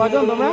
কজন তোমরা?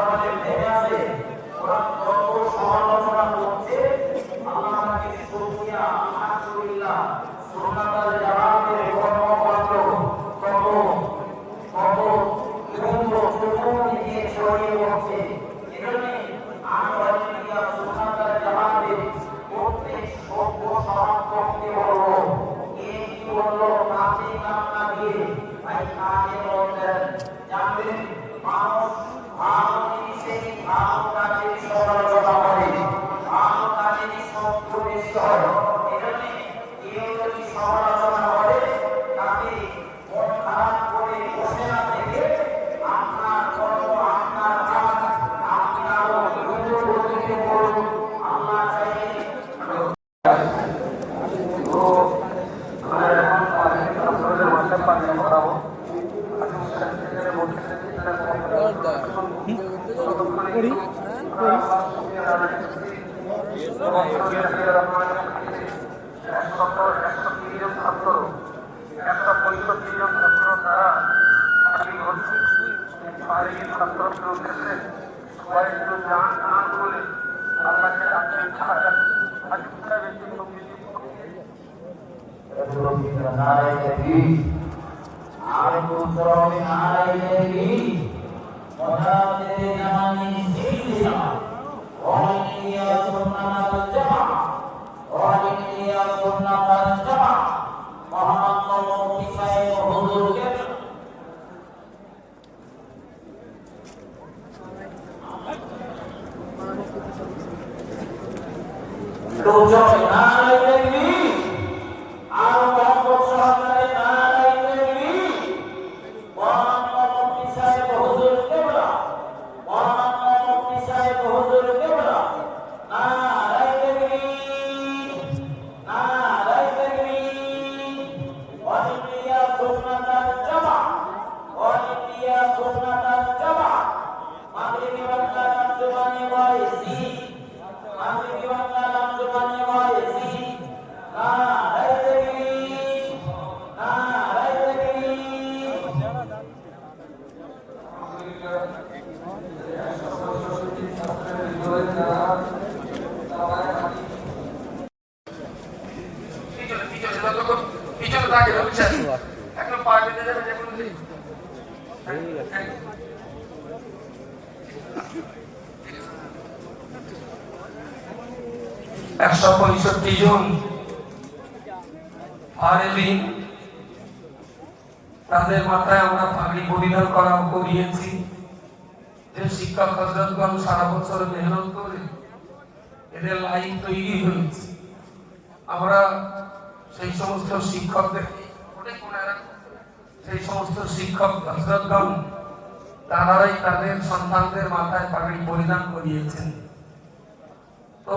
আমাদের নেমে আসে ওরা যত সমালোচনা করছে আল্লাহকে শুকরিয়া আলহামদুলিল্লাহ সুন্নাতুল জামাতের কর্মকাণ্ড তত তত চতুর্দিকে ছড়িয়ে পড়ছে। এজন্য আমরা সুন্নাতুল জামাতের প্রত্যেক সভ্য সমাজকে বলবো এই কি বললো কাছে কান্না দিয়ে ভাই কাজে বলতেন জানবেন মানুষ ভালো জিনিসে ভালো কাজে সমালোচনা করে ভালো কাজে শত্রু বেশি হয়। এজন্য কেউ যদি সমালোচনা করে তাকে মন খারাপ করে বসে না থেকে আপনার কর্ম আপনার কাজ আপনি আরো দ্রুতগতিতে করুন। আল্লাহ চাইলে তাদের মাথায় আমরা পাগড়ি পরিধান করিয়েছি। যে শিক্ষক হযরতগণ সারা বছর মেহনত করে এদের লাইন তৈরি হয়েছে। আমরা সেই সমস্ত শিক্ষকদের সেই সমস্ত শিক্ষক হযরতগণ তারাই তাদের সন্তানদের মাথায় পাগড়ি পরিধান করিয়েছেন। তো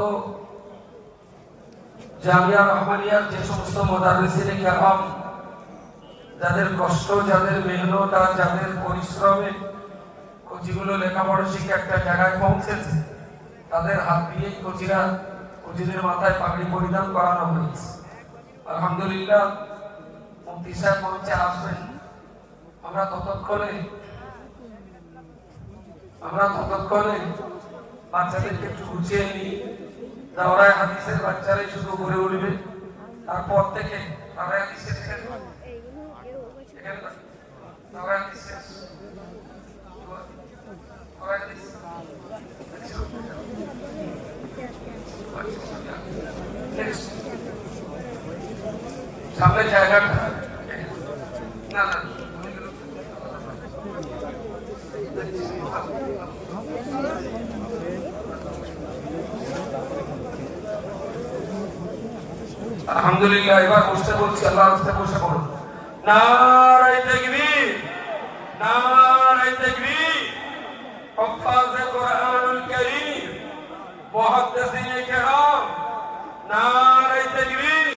জামিয়া রহমানিয়ার যে সমস্ত মুদাররিসিনে কেরাম যাদের কষ্ট যাদের মেহনত আর যাদের পরিশ্রমে কোচিগুলো লেখাপড়া শিখে একটা জায়গায় পৌঁছেছে তাদের হাত দিয়েই কোচিদের মাথায় পাগড়ি পরিধান করানো হয়েছে। আলহামদুলিল্লাহ মুফতি সাহেব মঞ্চে আসবেন। আমরা ততক্ষণে বাচ্চাদেরকে একটু গুছিয়ে নিই। দাওরায়ে হাদিসের বাচ্চারাই শুধু ঘুরে উঠবে। তারপর থেকে দাওরায়ে হাদিসের সামনে জায়গাটা না না আলহামদুলিল্লাহ। এবার বসতে বলছি, আল্লাহর রাস্তায় বসে পড়ুন। নারায়ে তাকবীর, নারায়ে তাকবীর। হুফাজে কুরআনুল কারীম, মুহাদ্দিসিনে কেরাম